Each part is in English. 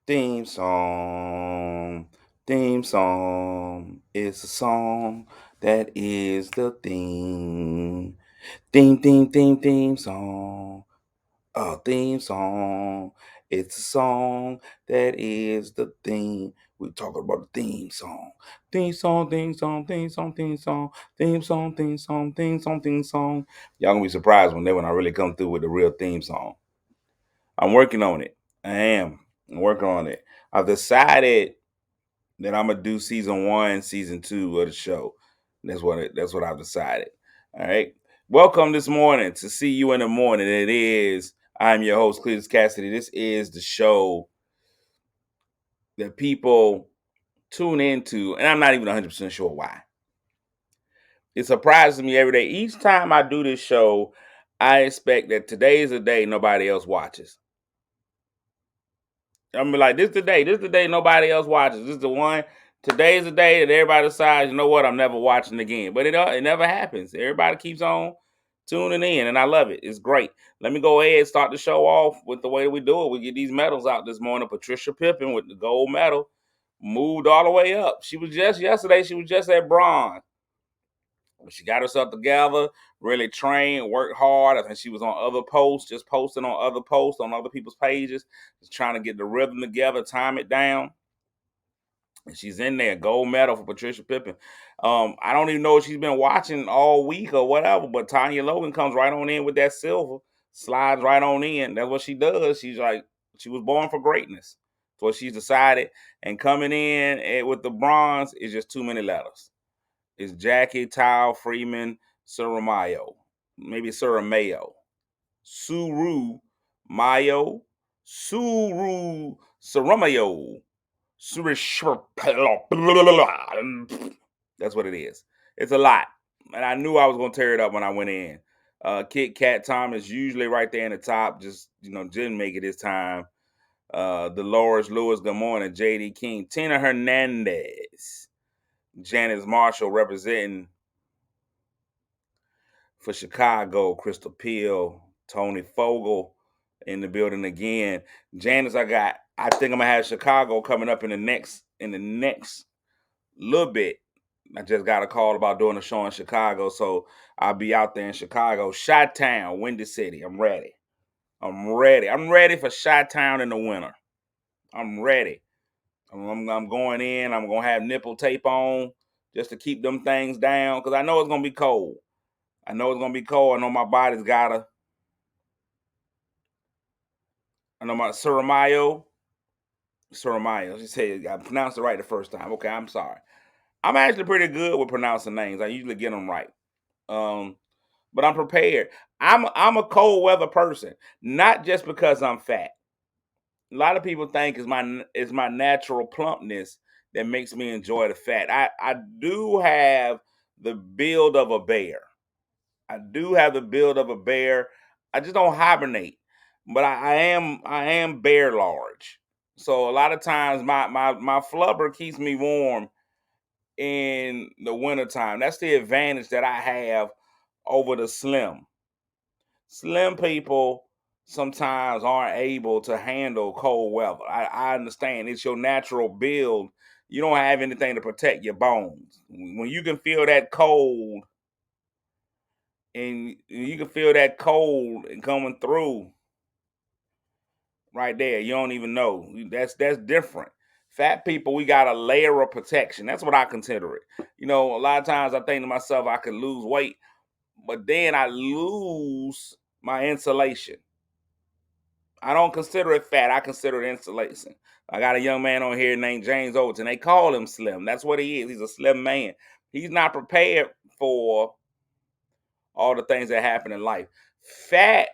Theme song, theme song. It's a song that is the theme. Theme song. A theme song. It's a song that is the theme. We're talking about the theme song. Theme song, theme song, theme song, theme song, theme song, theme song, theme song, theme song. Y'all gonna be surprised when I really come through with the real theme song. I'm working on it. I am. I'm working on it. I've decided that I'm gonna do season one, season two of the show. That's what I've decided. All right. Welcome this morning to See You in the Morning. I'm your host, Cletus Cassidy. This is the show that people tune into, and I'm not even 100% sure why. It surprises me every day. Each time I do this show, I expect that today is a day nobody else watches. I'm be like, this is the day nobody else watches. This is the one. Today's the day that everybody decides, you know what, I'm never watching again. But it never happens. Everybody keeps on tuning in, and I love it. It's great. Let me go ahead and start the show off with the way that we do it. We get these medals out this morning. Patricia Pippen with the gold medal moved all the way up. She was just yesterday. She was just at bronze. She got herself together, really trained, worked hard. I think she was on other posts, just posting on other posts on other people's pages, just trying to get the rhythm together, time it down. And she's in there, gold medal for Patricia Pippen. I don't even know if she's been watching all week or whatever, but Tanya Logan comes right on in with that silver, slides right on in. That's what she does. She's like, she was born for greatness. That's what she's decided. And coming in with the bronze is just too many letters. It's Jackie Tao Freeman Suramayo. Maybe Suramayo. Suru Mayo. Suru Suramayo. That's what it is. It's a lot. And I knew I was going to tear it up when I went in. Kit Kat Thomas usually right there in the top. Just, didn't make it this time. Dolores Lewis, good morning. JD King. Tina Hernandez. Janice Marshall representing for Chicago. Crystal Peel. Tony Fogel in the building again. Janice, I think I'm gonna have Chicago coming up in the next little bit. I just got a call about doing a show in Chicago, so I'll be out there in Chicago. Chi-Town, Windy City. I'm ready. I'm ready for Chi-Town in the winter. I'm ready. I'm going in. I'm gonna have nipple tape on just to keep them things down because I know it's gonna be cold. I know my body's gotta. I know my Suramayo. She said I pronounced it right the first time. Okay, I'm sorry. I'm actually pretty good with pronouncing names. I usually get them right. But I'm prepared. I'm a cold weather person, not just because I'm fat. A lot of people think it's my natural plumpness that makes me enjoy the fat. I do have the build of a bear. I do have the build of a bear. I just don't hibernate, but I am bear large. So a lot of times my flubber keeps me warm in the wintertime. That's the advantage that I have over the slim. Slim people sometimes aren't able to handle cold weather. I understand it's your natural build. You don't have anything to protect your bones. When you can feel that cold and you can feel that cold and coming through right there, you don't even know. That's different. Fat people, we got a layer of protection. That's what I consider it. A lot of times I think to myself I could lose weight, but then I lose my insulation. I don't consider it fat. I consider it insulation. I got a young man on here named James Overton. They call him Slim. That's what he is. He's a slim man. He's not prepared for all the things that happen in life. Fat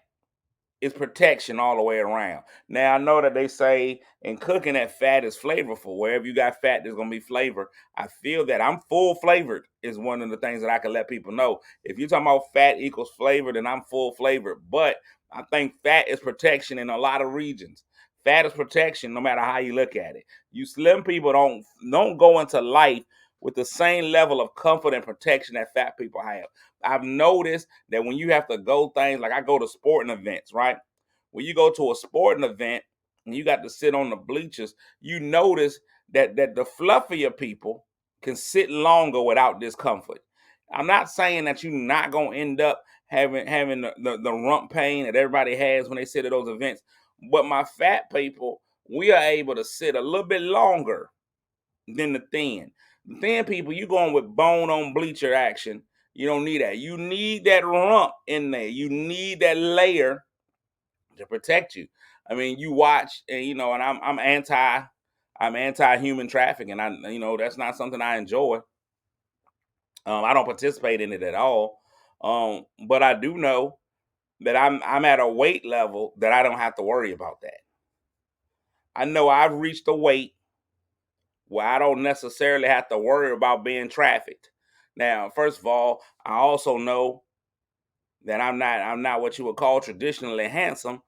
is protection all the way around. Now I know that they say in cooking that fat is flavorful. Wherever you got fat, there's gonna be flavor. I feel that I'm full flavored is one of the things that I can let people know. If you're talking about fat equals flavor, then I'm full flavored. But I think fat is protection in a lot of regions. Fat is protection no matter how you look at it. You slim people don't go into life with the same level of comfort and protection that fat people have. I've noticed that when you have to go things like I go to sporting events, right? When you go to a sporting event, and you got to sit on the bleachers, you notice that the fluffier people can sit longer without discomfort. I'm not saying that you're not gonna end up having the rump pain that everybody has when they sit at those events, but my fat people, we are able to sit a little bit longer than the thin. The thin people, you going with bone on bleacher action. You don't need that. You need that rump in there. You need that layer to protect you. I mean, you watch, and and I'm anti human trafficking. That's not something I enjoy. I don't participate in it at all. But I do know that I'm at a weight level that I don't have to worry about that. I know I've reached a weight where I don't necessarily have to worry about being trafficked. Now, first of all, I also know that I'm not what you would call traditionally handsome,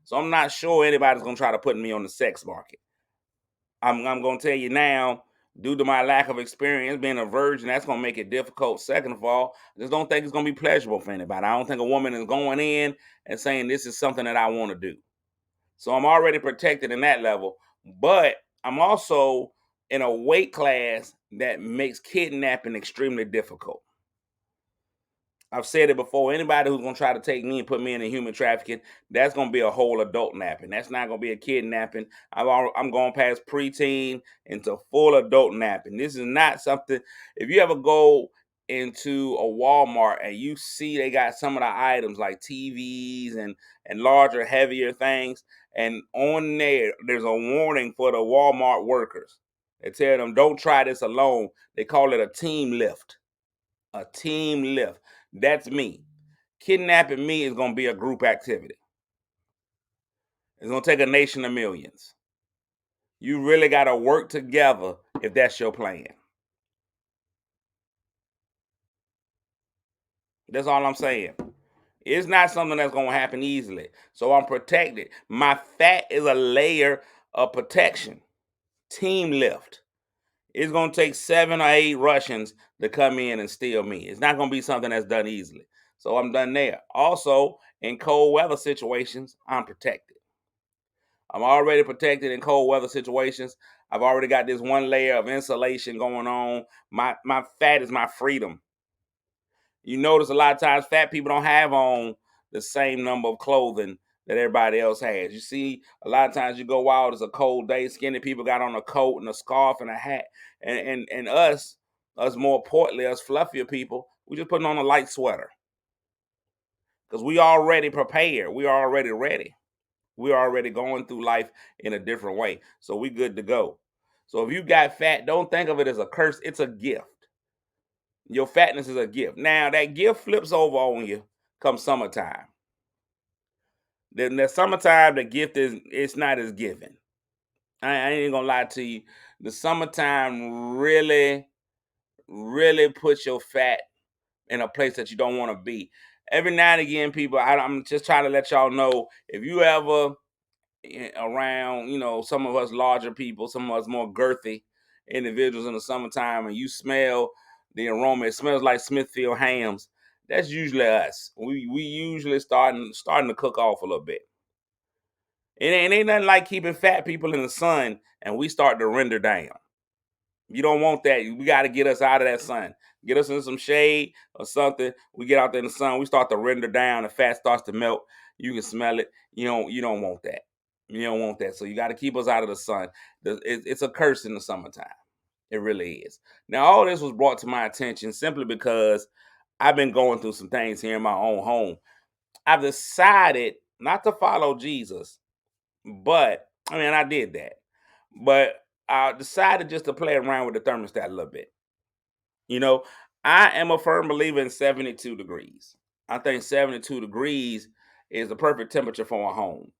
so I'm not sure anybody's gonna try to put me on the sex market. I'm gonna tell you now, due to my lack of experience being a virgin, that's gonna make it difficult. Second of all, I just don't think it's gonna be pleasurable for anybody. I don't think a woman is going in and saying this is something that I want to do. So I'm already protected in that level, but I'm also in a weight class that makes kidnapping extremely difficult. I've said it before. Anybody who's gonna try to take me and put me in a human trafficking, that's gonna be a whole adult napping. That's not gonna be a kidnapping. I'm going past preteen into full adult napping. This is not something. If you ever go into a Walmart and you see they got some of the items like TVs and larger, heavier things, and on there's a warning for the Walmart workers. They tell them don't try this alone. They call it a team lift. A team lift. That's me. Kidnapping me is going to be a group activity. It's going to take a nation of millions. You really got to work together if that's your plan. That's all I'm saying. It's not something that's going to happen easily. So I'm protected. My fat is a layer of protection. Team lift. It's going to take 7 or 8 Russians to come in and steal me. It's not going to be something that's done easily. So I'm done there. Also, in cold weather situations, I'm protected. I'm already protected in cold weather situations. I've already got this one layer of insulation going on. My fat is my freedom. You notice a lot of times fat people don't have on the same number of clothing that everybody else has. You see, a lot of times you go out, it's a cold day, skinny people got on a coat and a scarf and a hat. And us more importantly, us fluffier people, we just putting on a light sweater. Because we already prepared. We are already ready. We're already going through life in a different way. So we good to go. So if you got fat, don't think of it as a curse. It's a gift. Your fatness is a gift. Now that gift flips over on you come summertime. Then the summertime, the gift is it's not as given. I ain't gonna lie to you. The summertime really puts your fat in a place that you don't want to be. Every now and again, people, I'm just trying to let y'all know if you ever around, some of us larger people, some of us more girthy individuals in the summertime, and you smell the aroma, it smells like Smithfield hams. That's usually us. We usually starting to cook off a little bit. It ain't nothing like keeping fat people in the sun, and we start to render down. You don't want that. We got to get us out of that sun. Get us in some shade or something. We get out there in the sun. We start to render down. The fat starts to melt. You can smell it. You don't want that. You don't want that. So you got to keep us out of the sun. It's a curse in the summertime. It really is. Now, all this was brought to my attention simply because I've been going through some things here in my own home. I've decided not to follow Jesus, but I did that. But I decided just to play around with the thermostat a little bit. You know, I am a firm believer in 72 degrees. I think 72 degrees is the perfect temperature for a home.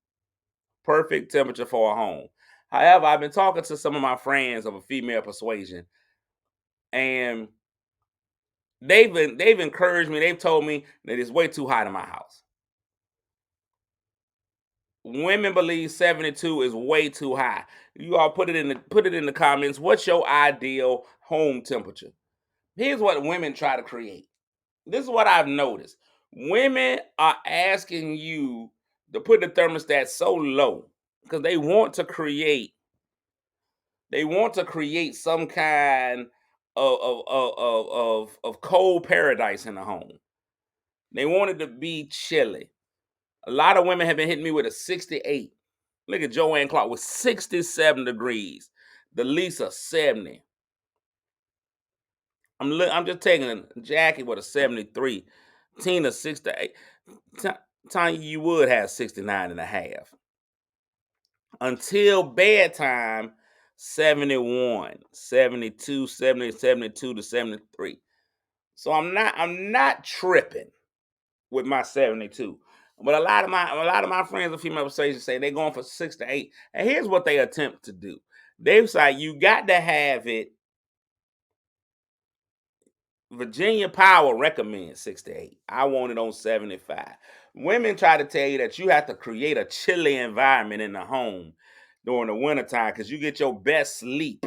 Perfect temperature for a home. However, I've been talking to some of my friends of a female persuasion, and they've encouraged me. They've told me that it's way too hot in my house. Women believe 72 is way too high. You all put it in the comments. What's your ideal home temperature? Here's what women try to create. This is what I've noticed. Women are asking you to put the thermostat so low. because they want to create some kind of cold paradise in the home. They want it to be chilly. A lot of women have been hitting me with a 68. Look at Joanne Clark with 67 degrees. The Lisa 70. I'm just taking Jackie with a 73. Tina 68. Tanya, you would have 69 and a half. Until bedtime, 71, 72, 70, 72 to 73. So I'm not tripping with my 72. But a lot of my friends of female persuasion say they're going for 6 to 8. And here's what they attempt to do. They say you got to have it. Virginia Power recommends 6 to 8. I want it on 75. Women try to tell you that you have to create a chilly environment in the home during the wintertime because you get your best sleep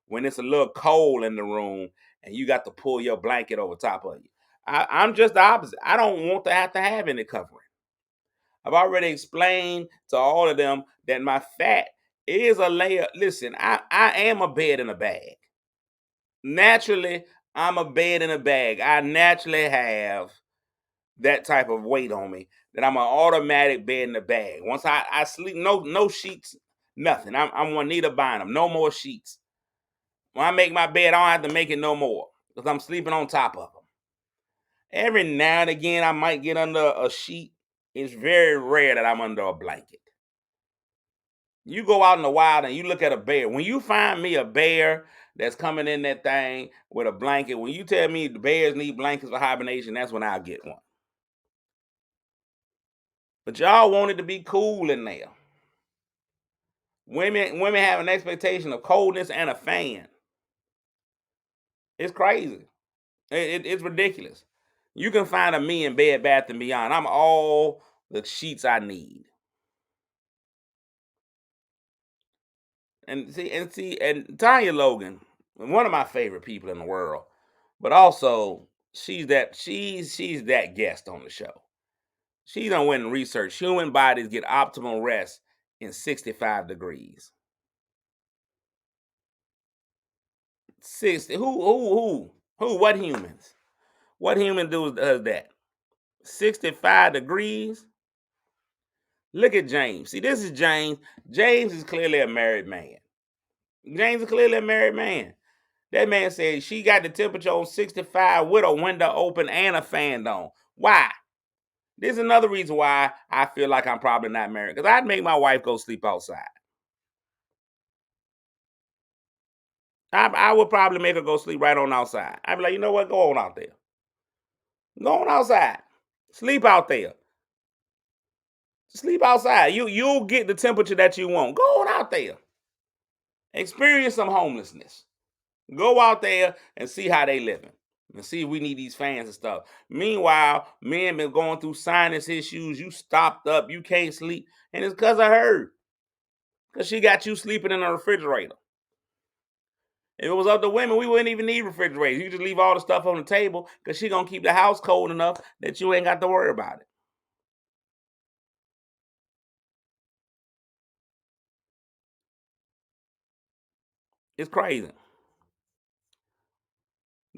when it's a little cold in the room and you got to pull your blanket over top of you. I'm just the opposite. I don't want to have any covering. I've already explained to all of them that my fat is a layer. Listen, I am a bed in a bag. Naturally, I'm a bed in a bag. I naturally have that type of weight on me that I'm an automatic bed in the bag. Once I sleep, no sheets, nothing. I'm Juanita Bynum. No more sheets. When I make my bed, I don't have to make it no more because I'm sleeping on top of them. Every now and again, I might get under a sheet. It's very rare that I'm under a blanket. You go out in the wild and you look at a bear. When you find me a bear that's coming in that thing with a blanket, when you tell me the bears need blankets for hibernation, that's when I'll get one. But y'all want it to be cool in there. Women have an expectation of coldness and a fan. It's crazy. It's ridiculous. You can find a me in Bed Bath and Beyond. I'm all the sheets I need. And Tanya Logan, one of my favorite people in the world, but also she's that guest on the show. She done went and researched human bodies get optimal rest in 65 degrees. 60. Who? What humans? What human does that? 65 degrees? Look at James. See, this is James. James is clearly a married man. James is clearly a married man. That man said she got the temperature on 65 with a window open and a fan on. Why? This is another reason why I feel like I'm probably not married. Because I'd make my wife go sleep outside. I would probably make her go sleep right on outside. I'd be like, you know what? Go on out there. Go on outside. Sleep out there. Sleep outside. You'll get the temperature that you want. Go on out there. Experience some homelessness. Go out there and see how they living. And see if we need these fans and stuff. Meanwhile, men been going through sinus issues. You stopped up. You can't sleep. And it's because of her. Because she got you sleeping in a refrigerator. If it was up to women, we wouldn't even need refrigerators. You just leave all the stuff on the table because she going to keep the house cold enough that you ain't got to worry about it. It's crazy.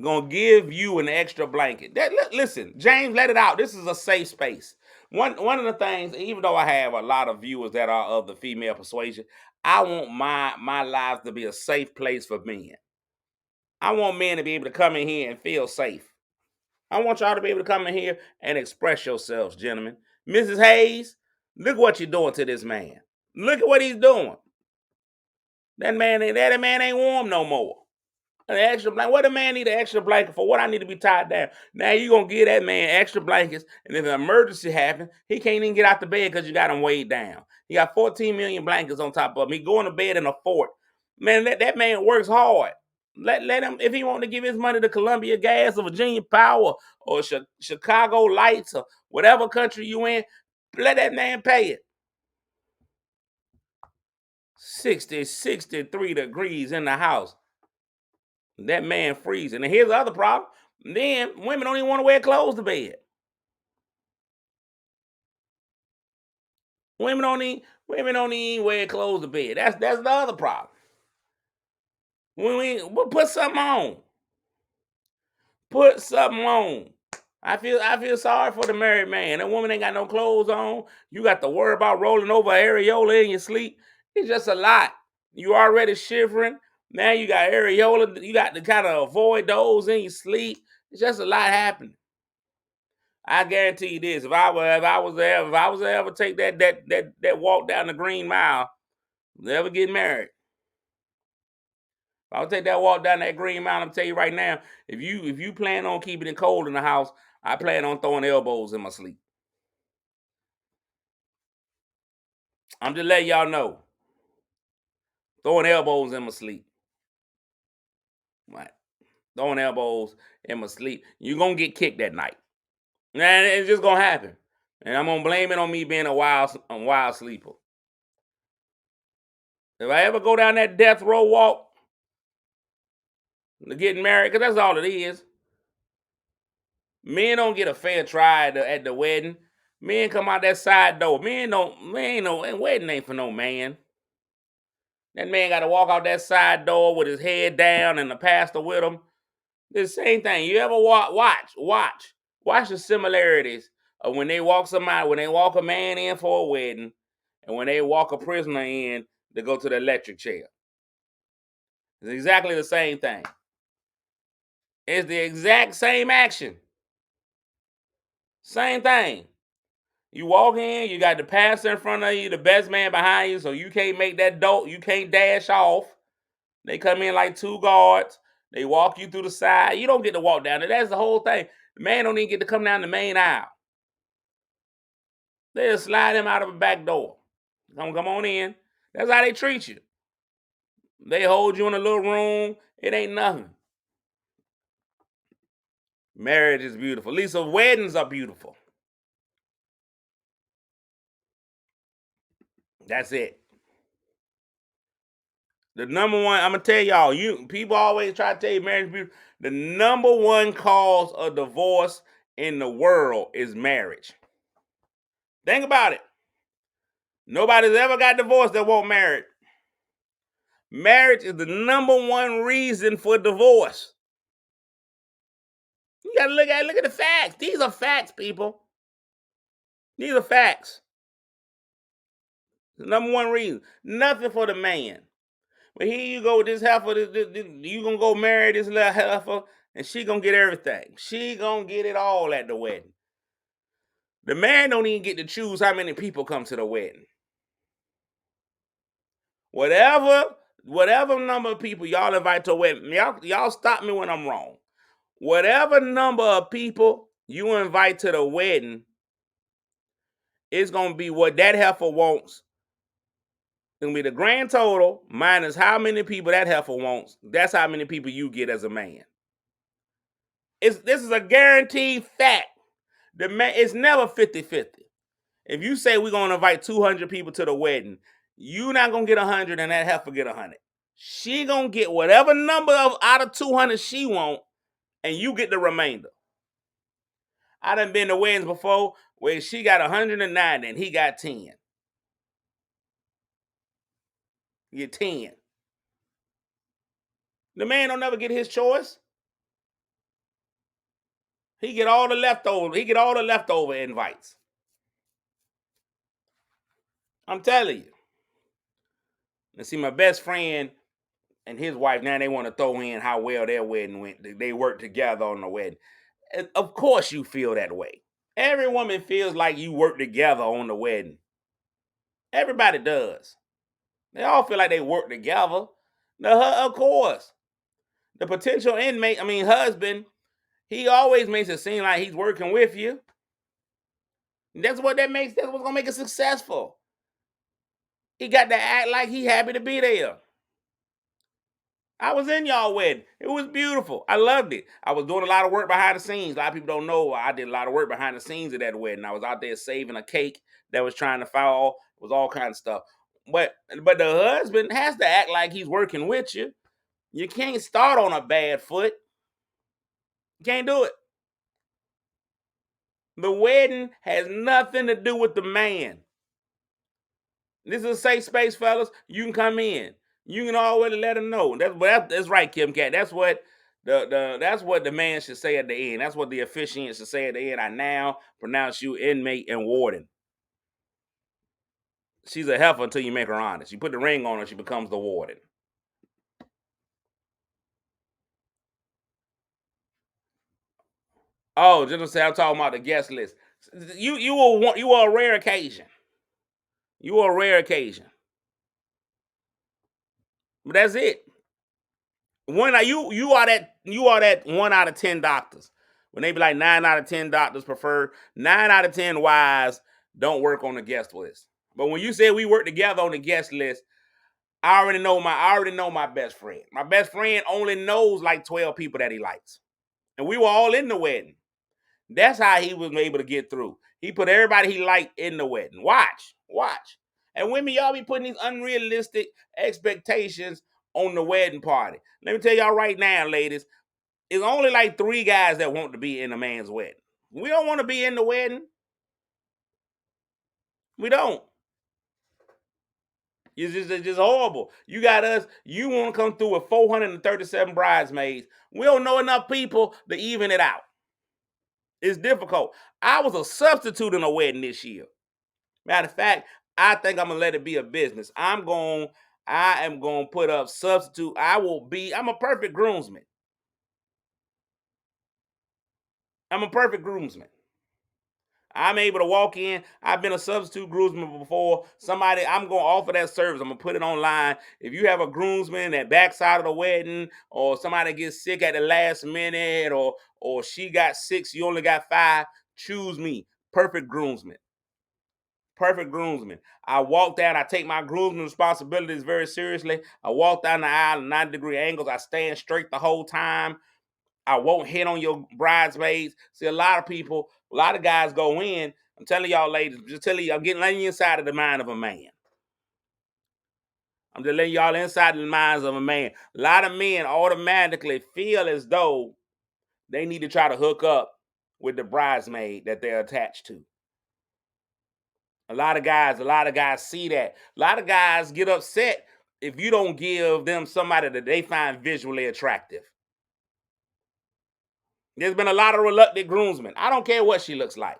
Gonna give you an extra blanket. Listen, James, let it out. This is a safe space. One of the things, even though I have a lot of viewers that are of the female persuasion, I want my lives to be a safe place for men. I want men to be able to come in here and feel safe. I want y'all to be able to come in here and express yourselves, gentlemen. Mrs. Hayes, look what you're doing to this man. Look at what he's doing. That man ain't warm no more. An extra blanket. What a man need an extra blanket for? What I need to be tied down. Now you gonna give that man extra blankets, and if an emergency happens, he can't even get out the bed because you got him weighed down. He got 14 million blankets on top of him. He going to bed in a fort. Man, that man works hard. Let him, if he want to give his money to Columbia Gas or Virginia Power or Chicago Lights or whatever country you in, let that man pay it. 63 degrees in the house. That man freezing. And here's the other problem. Then women don't even want to wear clothes to bed. Women don't even Women don't even wear clothes to bed. That's the other problem. We'll put something on. Put something on. I feel sorry for the married man. That woman ain't got no clothes on. You got to worry about rolling over areola in your sleep. It's just a lot. You already shivering. Now you got areola. You got to kind of avoid those in your sleep. It's just a lot happening. I guarantee you this: if I was to ever take that walk down the Green Mile, never get married. If I would take that walk down that Green Mile, I'm tell you right now, if you plan on keeping it cold in the house, I plan on throwing elbows in my sleep. I'm just letting y'all know. Throwing elbows in my sleep. Right. Throwing elbows in my sleep. You're gonna get kicked that night. And it's just gonna happen. And I'm gonna blame it on me being a wild sleeper. If I ever go down that death row walk, getting married, because that's all it is. Men don't get a fair try at the wedding. Men come out that side door. Wedding ain't for no man. That man got to walk out that side door with his head down and the pastor with him. The same thing. You ever watch the similarities of when they walk a man in for a wedding, and when they walk a prisoner in to go to the electric chair. It's exactly the same thing. It's the exact same action. Same thing. You walk in, you got the pastor in front of you, the best man behind you, so you can't make that dope, you can't dash off. They come in like two guards. They walk you through the side. You don't get to walk down there. That's the whole thing. The man don't even get to come down the main aisle. They just slide him out of a back door. Come on in. That's how they treat you. They hold you in a little room. It ain't nothing. Marriage is beautiful. At least weddings are beautiful. That's it. The number one, I'm gonna tell y'all, people always try to tell you marriage is beautiful. The number one cause of divorce in the world is marriage. Think about it. Nobody's ever got divorced that won't married. Marriage is the number one reason for divorce. You gotta look at the facts. These are facts, people. These are facts. The number one reason. Nothing for the man. But here you go with this heifer. You gonna go marry this little heifer, and she gonna get everything. She gonna get it all at the wedding. The man don't even get to choose how many people come to the wedding. Whatever number of people y'all invite to a wedding, y'all stop me when I'm wrong. Whatever number of people you invite to the wedding, it's gonna be what that heifer wants. It's gonna be the grand total minus how many people that heifer wants. That's how many people you get as a man. This is a guaranteed fact. It's never 50-50. If you say we're gonna invite 200 people to the wedding, you're not gonna get 100 and that heifer get 100. She gonna get whatever number out of 200 she want, and you get the remainder. I done been to weddings before where she got 109 and he got 10. You get 10. The man don't never get his choice. He get all the leftover invites. I'm telling you. And see, my best friend and his wife, now they want to throw in how well their wedding went. They worked together on the wedding. And of course you feel that way. Every woman feels like you work together on the wedding. Everybody does. They all feel like they work together. Of course. The potential husband, he always makes it seem like he's working with you. That's what's gonna make it successful. He got to act like he happy to be there. I was in y'all wedding. It was beautiful. I loved it. I was doing a lot of work behind the scenes. A lot of people don't know I did a lot of work behind the scenes of that wedding. I was out there saving a cake that was trying to fall. It was all kinds of stuff. But the husband has to act like he's working with you. You can't start on a bad foot. You can't do it. The wedding has nothing to do with the man. This is a safe space, fellas. You can come in. You can already let them know. That's right, Kim Cat. That's what that's what the man should say at the end. That's what the officiant should say at the end. I now pronounce you inmate and warden. She's a heifer until you make her honest. You put the ring on her, she becomes the warden. Oh, just to say, I'm talking about the guest list. You are a rare occasion. You are a rare occasion. But that's it. You are that 1 out of 10 doctors. When they be like 9 out of 10 doctors prefer, 9 out of 10 wives don't work on the guest list. But when you say we work together on the guest list, I already know my best friend. My best friend only knows like 12 people that he likes. And we were all in the wedding. That's how he was able to get through. He put everybody he liked in the wedding. Watch. And women, y'all be putting these unrealistic expectations on the wedding party. Let me tell y'all right now, ladies, it's only like 3 guys that want to be in a man's wedding. We don't want to be in the wedding. We don't. It's just horrible. You got us, you want to come through with 437 bridesmaids. We don't know enough people to even it out. It's difficult. I was a substitute in a wedding this year. Matter of fact, I think I'm gonna let it be a business. I am gonna put up substitute. I'm a perfect groomsman. I'm a perfect groomsman. I'm able to walk in. I've been a substitute groomsman before. I'm gonna offer that service. I'm gonna put it online. If you have a groomsman that backside of the wedding, or somebody gets sick at the last minute, or she got 6, you only got 5, choose me. Perfect groomsman. Perfect groomsman. I walk down, I take my groomsman responsibilities very seriously. I walk down the aisle at 90-degree angles. I stand straight the whole time. I won't hit on your bridesmaids. See, a lot of guys go in. I'm telling y'all, ladies, just telling you, letting you inside of the mind of a man. I'm just letting y'all inside the minds of a man. A lot of men automatically feel as though they need to try to hook up with the bridesmaid that they're attached to. A lot of guys see that. A lot of guys get upset if you don't give them somebody that they find visually attractive. There's been a lot of reluctant groomsmen. I don't care what she looks like.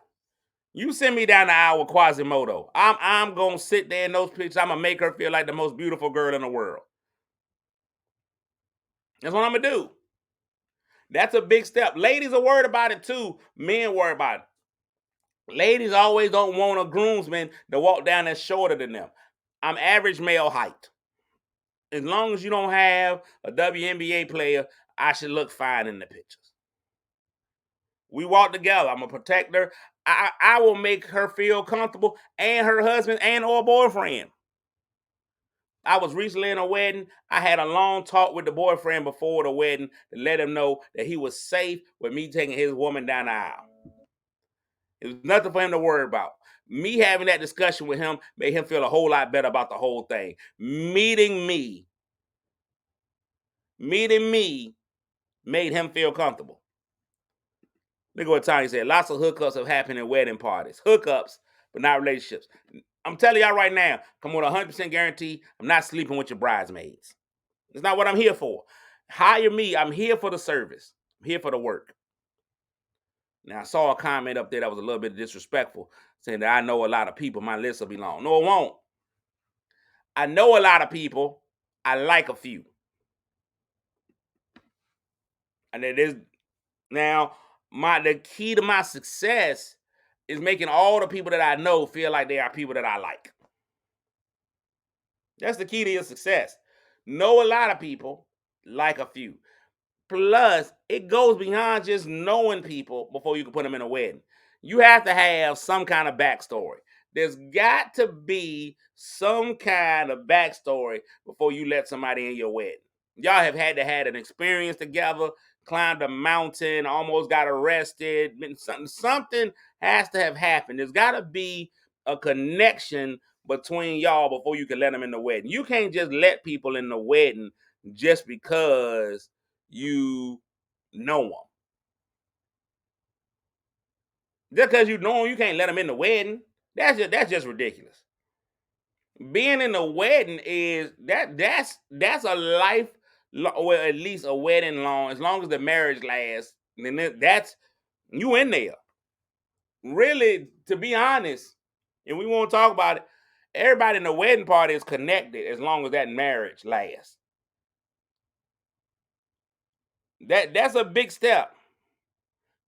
You send me down the aisle with Quasimodo. I'm gonna sit there in those pictures. I'm gonna make her feel like the most beautiful girl in the world. That's what I'm gonna do. That's a big step. Ladies are worried about it too. Men worry about it. Ladies always don't want a groomsman to walk down that's shorter than them. I'm average male height. As long as you don't have a WNBA player, I should look fine in the pictures. We walk together. I'm a protector. I will make her feel comfortable, and her husband and or boyfriend. I was recently in a wedding. I had a long talk with the boyfriend before the wedding to let him know that he was safe with me taking his woman down the aisle. It was nothing for him to worry about. Me having that discussion with him made him feel a whole lot better about the whole thing. Meeting me made him feel comfortable. Look at what Tony said. Lots of hookups have happened in wedding parties. Hookups, but not relationships. I'm telling y'all right now, come with 100% guarantee, I'm not sleeping with your bridesmaids. It's not what I'm here for. Hire me. I'm here for the service. I'm here for the work. Now, I saw a comment up there that was a little bit disrespectful, saying that I know a lot of people. My list will be long. No, it won't. I know a lot of people. I like a few. And it is now the key to my success is making all the people that I know feel like they are people that I like. That's the key to your success. Know a lot of people, like a few. Plus, it goes beyond just knowing people before you can put them in a wedding. You have to have some kind of backstory. There's got to be some kind of backstory before you let somebody in your wedding. Y'all have had to have an experience together, climbed a mountain, almost got arrested. Something has to have happened. There's got to be a connection between y'all before you can let them in the wedding. You can't just let people in the wedding just because you know them. Just because you know them, you can't let them in the wedding. That's just ridiculous. Being in a wedding is that's a life, or at least a wedding long. As long as the marriage lasts, then that's you in there. Really, to be honest, and we won't talk about it. Everybody in the wedding party is connected as long as that marriage lasts. That's a big step.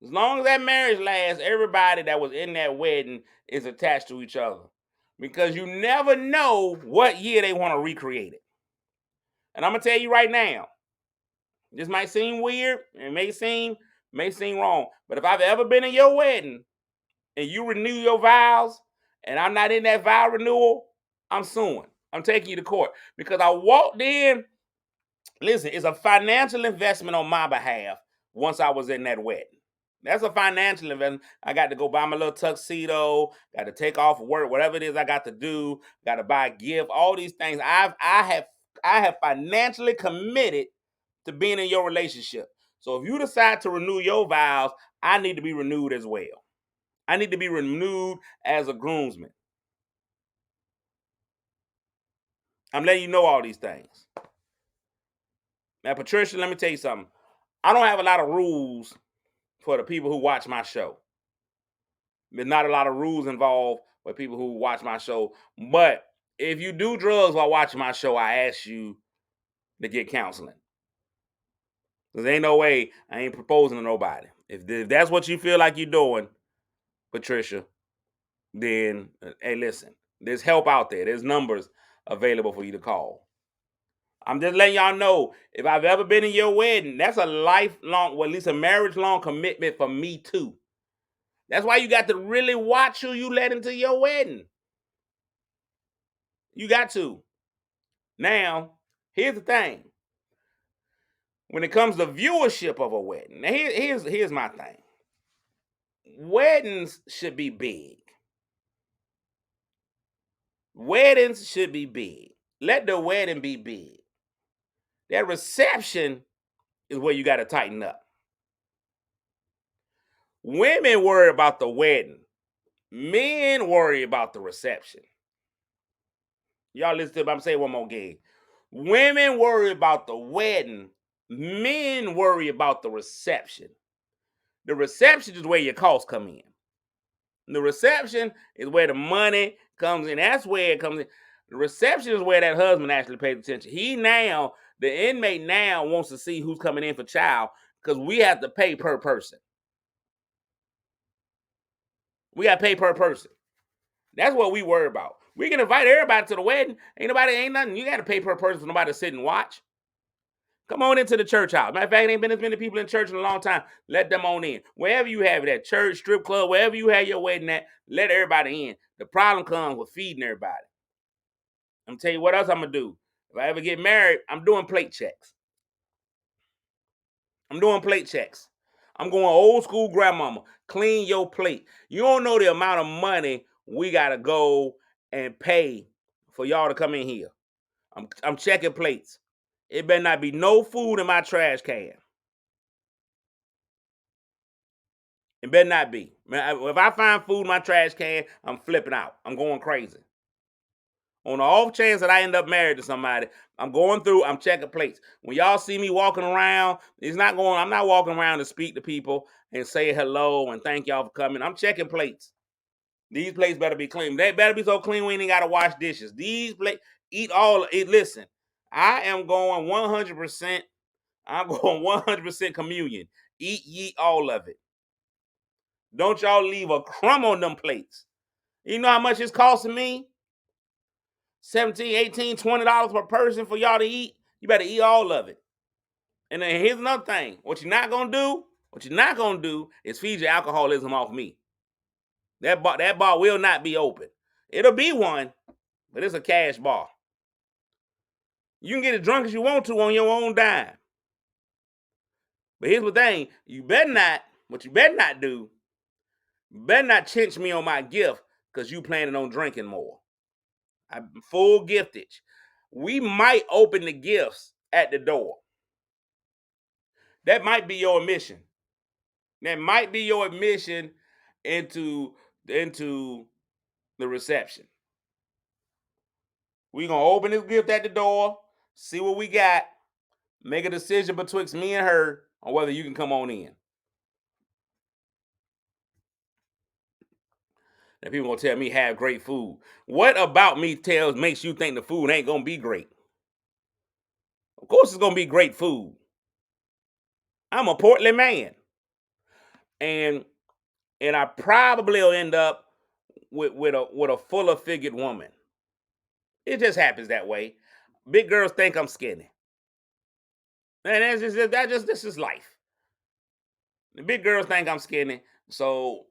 As long as that marriage lasts, everybody that was in that wedding is attached to each other. Because you never know what year they want to recreate it. And I'm gonna tell you right now, this might seem weird, it may seem wrong, but if I've ever been in your wedding and you renew your vows and I'm not in that vow renewal, I'm suing. I'm taking you to court because I walked in. Listen, it's a financial investment on my behalf once I was in that wedding. That's a financial investment. I got to go buy my little tuxedo, got to take off work, whatever it is I got to do, got to buy a gift, all these things. I have financially committed to being in your relationship. So if you decide to renew your vows, I need to be renewed as well. I need to be renewed as a groomsman. I'm letting you know all these things. Now, Patricia, let me tell you something. I don't have a lot of rules for the people who watch my show. There's not a lot of rules involved for people who watch my show. But if you do drugs while watching my show, I ask you to get counseling. Because ain't no way I ain't proposing to nobody. If that's what you feel like you're doing, Patricia, then hey, listen, there's help out there. There's numbers available for you to call. I'm just letting y'all know, if I've ever been in your wedding, that's a lifelong, well, at least a marriage-long commitment for me too. That's why you got to really watch who you let into your wedding. You got to. Now, here's the thing. When it comes to viewership of a wedding, now here's my thing. Weddings should be big. Weddings should be big. Let the wedding be big. That reception is where you got to tighten up. Women worry about the wedding. Men worry about the reception. Y'all listen to me. I'm saying one more game. Women worry about the wedding. Men worry about the reception. The reception is where your costs come in. The reception is where the money comes in. That's where it comes in. The reception is where that husband actually pays attention. The inmate now wants to see who's coming in for child because we have to pay per person. We got to pay per person. That's what we worry about. We can invite everybody to the wedding. Ain't nothing. You got to pay per person for nobody to sit and watch. Come on into the church house. Matter of fact, ain't been as many people in church in a long time. Let them on in. Wherever you have it at, church, strip club, wherever you have your wedding at, let everybody in. The problem comes with feeding everybody. I'm gonna tell you what else I'm gonna do. If I ever get married, I'm doing plate checks. I'm doing plate checks. I'm going old school grandmama. Clean your plate. You don't know the amount of money we gotta go and pay for y'all to come in here. I'm checking plates. It better not be no food in my trash can. It better not be. Man, if I find food in my trash can, I'm flipping out. I'm going crazy. On the off chance that I end up married to somebody, I'm going through, I'm checking plates. When y'all see me walking around, I'm not walking around to speak to people and say hello and thank y'all for coming. I'm checking plates. These plates better be clean. They better be so clean we ain't gotta wash dishes. These plates, eat all it. Listen, I am going 100%. I'm going 100% communion. Eat ye all of it. Don't y'all leave a crumb on them plates. You know how much it's costing me? 17, 18, $20 per person for y'all to eat. You better eat all of it. And then here's another thing. What you're not gonna do is feed your alcoholism off me. That bar will not be open. It'll be one, but it's a cash bar. You can get as drunk as you want to on your own dime. But here's the thing: what you better not do, you better not chinch me on my gift because you planning on drinking more. I'm full giftage. We might open the gifts at the door. That might be your admission. That might be your admission into the reception. We gonna open this gift at the door, see what we got, make a decision betwixt me and her on whether you can come on in. And people gonna tell me have great food. What about me makes you think the food ain't gonna be great? Of course it's gonna be great food. I'm a portly man. And I probably will end up with a fuller figured woman. It just happens that way. Big girls think I'm skinny. And this is life. The big girls think I'm skinny, so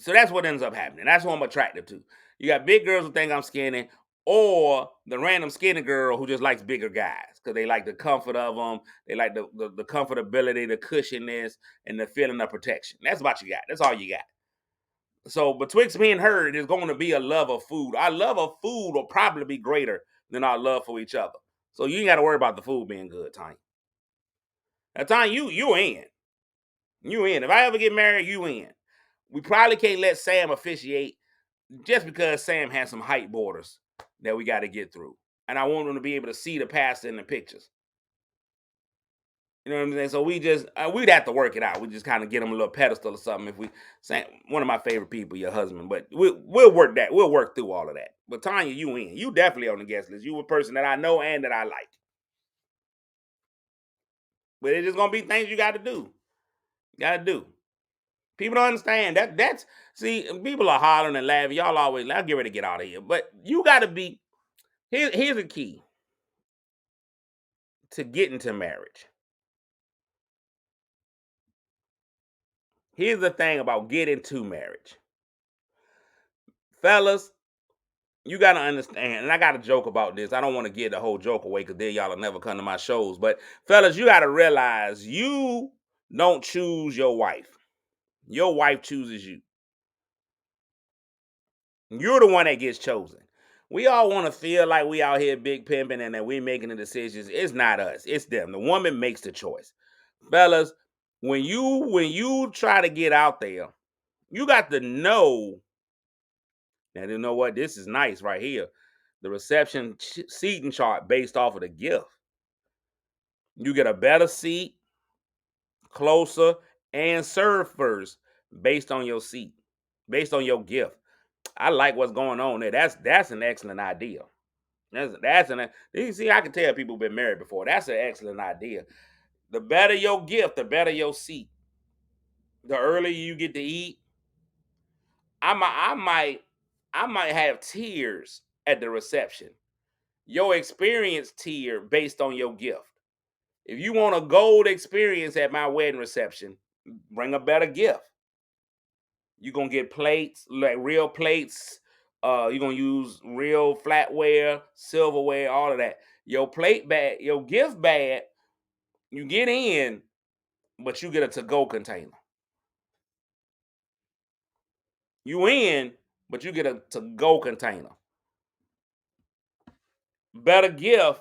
that's what ends up happening. That's what I'm attracted to. You got big girls who think I'm skinny, or the random skinny girl who just likes bigger guys because they like the comfort of them. They like the comfortability, the cushioness, and the feeling of protection. That's what you got. That's all you got. So betwixt me and her, there's going to be a love of food. Our love of food will probably be greater than our love for each other. So you ain't got to worry about the food being good, Tanya. Now, Tanya, you in. You in. If I ever get married, you in. We probably can't let Sam officiate just because Sam has some height borders that we got to get through. And I want him to be able to see the pastor in the pictures. You know what I'm saying? So we'd have to work it out. We just kind of get him a little pedestal or something. If we say one of my favorite people, your husband, but we'll work that. We'll work through all of that. But Tanya, you in. You definitely on the guest list. You a person that I know and that I like. But it's just gonna be things you got to do. Got to do. People don't understand that. See, people are hollering and laughing. Y'all always, I'll get ready to get out of here. But you got to be. Here's the key to get into marriage. Here's the thing about getting to marriage, fellas. You got to understand, and I got to joke about this. I don't want to give the whole joke away because then y'all will never come to my shows. But fellas, you got to realize you don't choose your wife. Your wife chooses you. You're the one that gets chosen. We all want to feel like we out here big pimping and that we making the decisions. It's not us. It's them. The woman makes the choice. Fellas, when you try to get out there, you got to know. Now, you know what? This is nice right here. The reception seating chart based off of the gift. You get a better seat, closer, and serve first based on your seat, based on your gift. I like what's going on there. That's an excellent idea. You see, I can tell people who've been married before. That's an excellent idea. The better your gift, the better your seat. The earlier you get to eat, I might have tears at the reception. Your experience tier based on your gift. If you want a gold experience at my wedding reception, bring a better gift. You're gonna get plates, like real plates. You're gonna use real flatware, silverware, all of that. Your plate bag, your gift bag, you get in, but you get a to-go container. You in, but you get a to-go container. Better gift,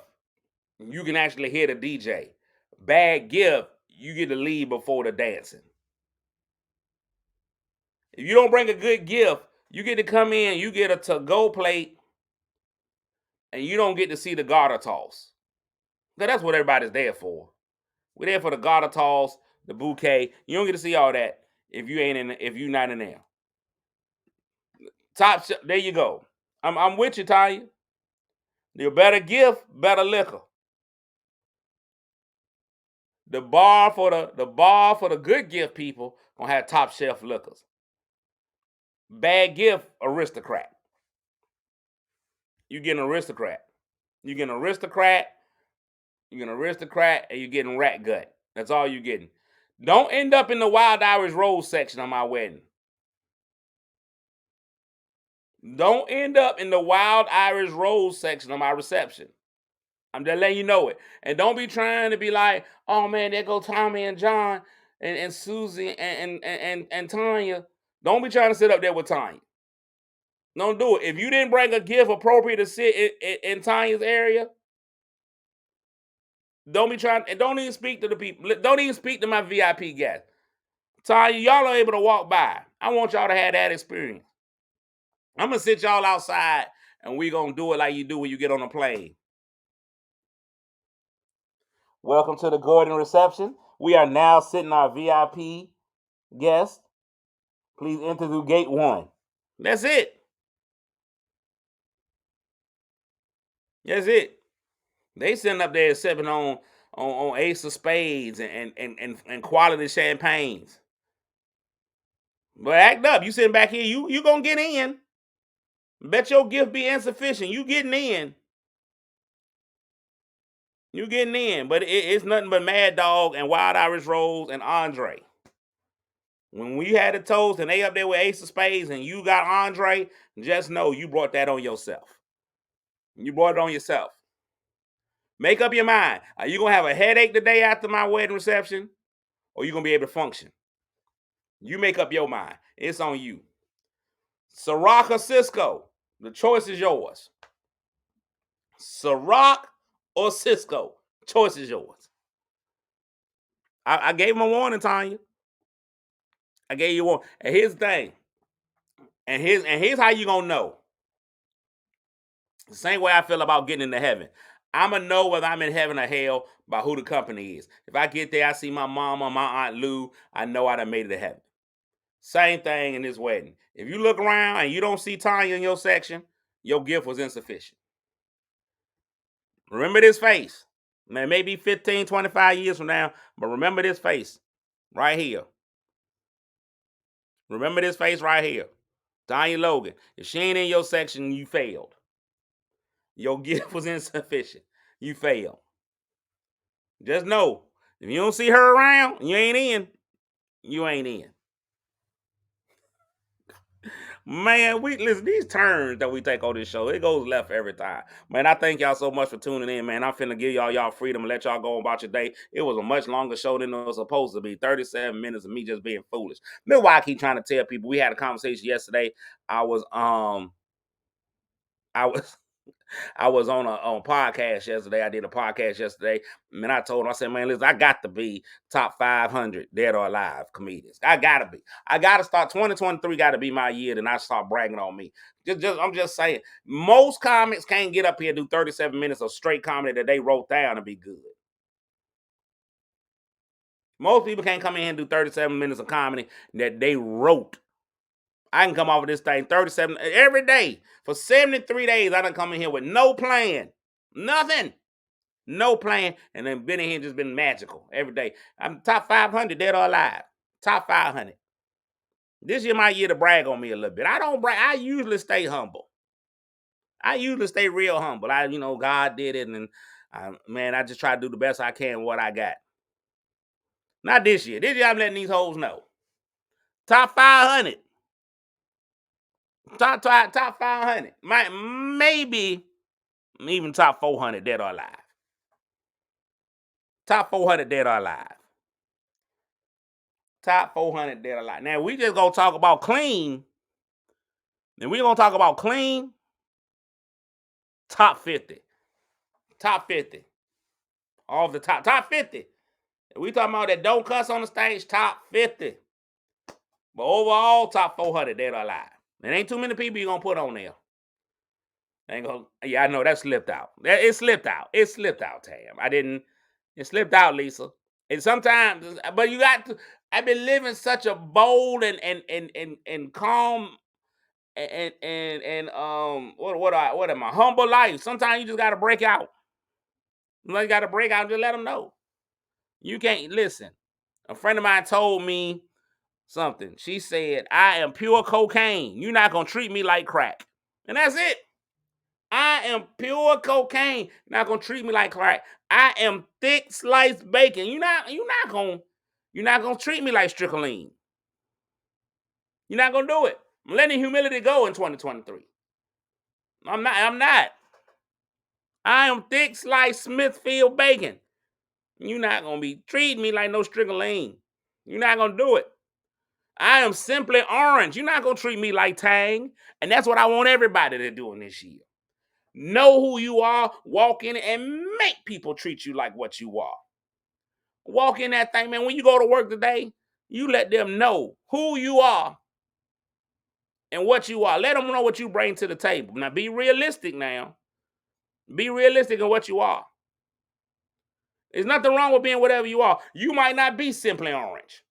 you can actually hear the DJ. Bad gift, you get to leave before the dancing. If you don't bring a good gift, you get to come in, you get a to-go plate, and you don't get to see the garter toss. Now, that's what everybody's there for. We're there for the garter toss, the bouquet. You don't get to see all that if you're not in there. There you go. I'm with you, Tanya. The better gift, better liquor. The bar for the good gift people gonna have top shelf liquors. Bad gift, aristocrat. You get an aristocrat. You get an aristocrat. You get an aristocrat, and you're getting rat gut. That's all you're getting. Don't end up in the Wild Irish Rose section on my wedding. Don't end up in the Wild Irish Rose section of my reception. I'm just letting you know it. And don't be trying to be like, oh man, there go Tommy and John and Susie and Tanya. Don't be trying to sit up there with Tanya. Don't do it. If you didn't bring a gift appropriate to sit in Tanya's area, don't be trying, and don't even speak to the people. Don't even speak to my VIP guests. Tanya, y'all are able to walk by. I want y'all to have that experience. I'm gonna sit y'all outside and we gonna do it like you do when you get on a plane. Welcome to the Gordon reception. We are now sitting our VIP guests. Please enter through gate 1. That's it. That's it. They sitting up there sipping on Ace of Spades and quality champagnes. But act up. You sitting back here, you gonna get in. Bet your gift be insufficient. You getting in. You getting in. But it's nothing but Mad Dog and Wild Irish Rose and Andre. When we had the toast and they up there with Ace of Spades and you got Andre, just know you brought that on yourself. You brought it on yourself. Make up your mind. Are you gonna have a headache the day after my wedding reception, or you gonna be able to function? You make up your mind. It's on you. Ciroc or Cisco, the choice is yours. Ciroc or Cisco, choice is yours. I gave him a warning, Tanya. I gave you one. And here's the thing. And here's how you gonna know. The same way I feel about getting into heaven. I'ma know whether I'm in heaven or hell by who the company is. If I get there, I see my mama, my Aunt Lou, I know I done made it to heaven. Same thing in this wedding. If you look around and you don't see Tanya in your section, your gift was insufficient. Remember this face. Man, maybe 15, 25 years from now, but remember this face right here. Remember this face right here. Tanya Logan. If she ain't in your section, you failed. Your gift was insufficient. You failed. Just know, if you don't see her around, you ain't in. You ain't in. Man, we listen, these turns that we take on this show, it goes left every time. Man, I thank y'all so much for tuning in, man. I'm finna give y'all freedom and let y'all go about your day. It was a much longer show than it was supposed to be. 37 minutes of me just being foolish. That's why I keep trying to tell people. We had a conversation yesterday. I was I was on a podcast yesterday. I did a podcast yesterday. And I told him, I said, man, listen, I got to be top 500 dead or alive comedians. I got to be. I got to start. 2023 got to be my year. Then I start bragging on me. I'm just saying, most comics can't get up here and do 37 minutes of straight comedy that they wrote down and be good. Most people can't come in here and do 37 minutes of comedy that they wrote. I can come off of this thing 37 every day. For 73 days, I done come in here with no plan. Nothing. No plan. And then been in here just been magical every day. I'm top 500 dead or alive. Top 500. This year my year to brag on me a little bit. I don't brag. I usually stay humble. I usually stay real humble. God did it. And man, I just try to do the best I can with what I got. Not this year. This year I'm letting these hoes know. Top 500. Top 500. Maybe even top 400 dead or alive. Top 400 dead or alive. Top 400 dead or alive. Now, we just going to talk about clean. And we going to talk about clean. Top 50. Top 50. Off the top 50. If we talking about that don't cuss on the stage, top 50. But overall, top 400 dead or alive. There ain't too many people you going to put on there. Yeah, I know that slipped out. It slipped out. It slipped out, Tam. It slipped out, Lisa. And sometimes, but you got to, I've been living such a bold and calm and what am I? Humble life. Sometimes you just gotta break out. You gotta break out and just let them know. You can't listen. A friend of mine told me something. She said, I am pure cocaine. You're not gonna treat me like crack. And that's it. I am pure cocaine. You're not gonna treat me like crack. I am thick sliced bacon. You're not gonna treat me like strychnine. You're not gonna do it. I'm letting humility go in 2023. I'm not. I am thick sliced Smithfield bacon. You're not gonna be treating me like no strychnine. You're not gonna do it. I am simply orange. You're not gonna treat me like Tang. And that's what I want everybody to do in this year. Know who you are, walk in it, and make people treat you like what you are. Walk in that thing, man. When you go to work today, you let them know who you are. and what you are. Let them know what you bring to the table. Now, be realistic now. Be realistic in what you are. There's nothing wrong with being whatever you are. You might not be Simply Orange.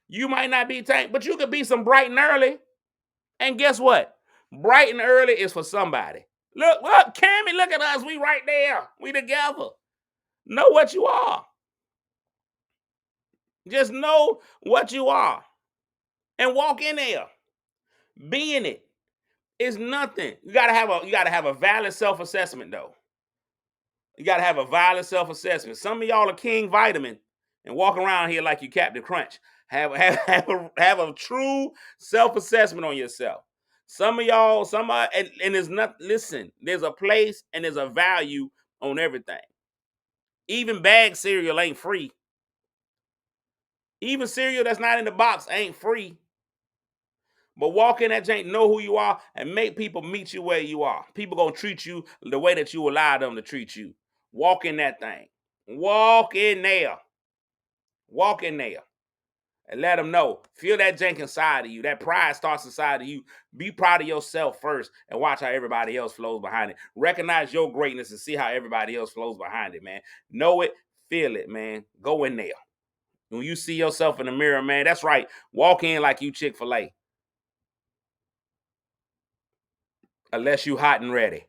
You might not be Tank, but you could be some Bright and Early. And guess what? Bright and Early is for somebody. Look, Cammy, look at us. We right there. We together. Know what you are. Just know what you are. And walk in there. Be in it. It's nothing. You gotta have a valid self-assessment, though. You gotta have a valid self-assessment. Some of y'all are King Vitamin and walk around here like you Captain Crunch. Have a true self-assessment on yourself. Some of y'all, and there's not. Listen, there's a place and there's a value on everything. Even bag cereal ain't free. Even cereal that's not in the box ain't free. But walk in that jank, know who you are, and make people meet you where you are. People gonna treat you the way that you allow them to treat you. Walk in that thing. Walk in there. Walk in there. And let them know. Feel that jank inside of you. That pride starts inside of you. Be proud of yourself first and watch how everybody else flows behind it. Recognize your greatness and see how everybody else flows behind it, man. Know it, feel it, man. Go in there. When you see yourself in the mirror, man, that's right. Walk in like you Chick-fil-A. Unless you hot and ready.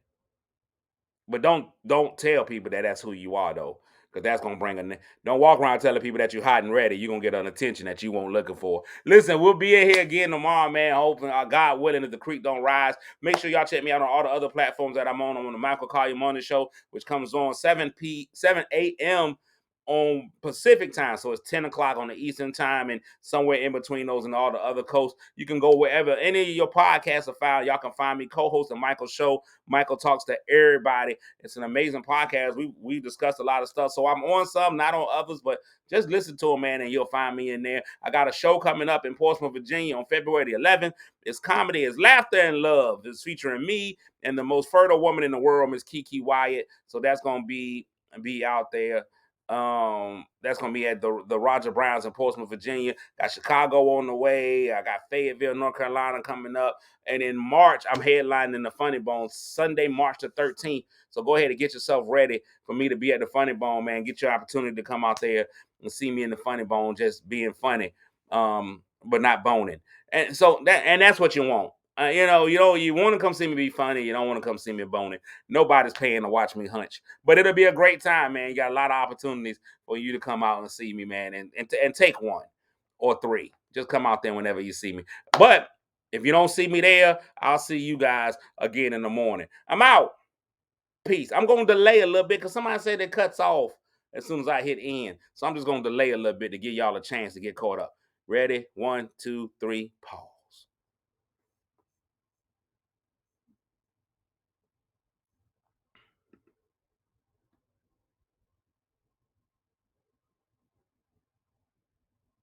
But don't tell people that that's who you are, though, because that's gonna bring a. Don't walk around telling people that you're hot and ready. You're gonna get an attention that you weren't looking for. Listen, we'll be in here again tomorrow, man. Hoping God willing, if the creek don't rise. Make sure y'all check me out on all the other platforms that I'm on. I'm on the Michael Collier Morning Show, which comes on 7 a.m. on Pacific time, so it's 10 o'clock on the Eastern time, and somewhere in between those and all the other coasts. You can go wherever any of your podcasts are found. Y'all can find me, co-host of Michael's show. Michael talks to everybody. It's an amazing podcast. We discussed a lot of stuff, so I'm on some, not on others, but just listen to them, man, and you'll find me in there. I got a show coming up in Portsmouth, Virginia on February the 11th. It's comedy, it's laughter and love. It's featuring me and the most fertile woman in the world, Miss Kiki Wyatt. So that's gonna be out there. That's gonna be at the Roger Browns in Portsmouth, Virginia. Got Chicago on the way. I got Fayetteville, North Carolina coming up. And in March, I'm headlining the Funny Bone Sunday, March the 13th. So go ahead and get yourself ready for me to be at the Funny Bone, man. Get your opportunity to come out there and see me in the Funny Bone, just being funny, but not boning. And so that's what you want. You want to come see me be funny. You don't want to come see me boning. Nobody's paying to watch me hunch, but it'll be a great time, man. You got a lot of opportunities for you to come out and see me, man, and take one or three. Just come out there whenever you see me. But if you don't see me there, I'll see you guys again in the morning. I'm out. Peace. I'm going to delay a little bit because somebody said it cuts off as soon as I hit end. So I'm just going to delay a little bit to give y'all a chance to get caught up. Ready? 1, 2, 3, pause.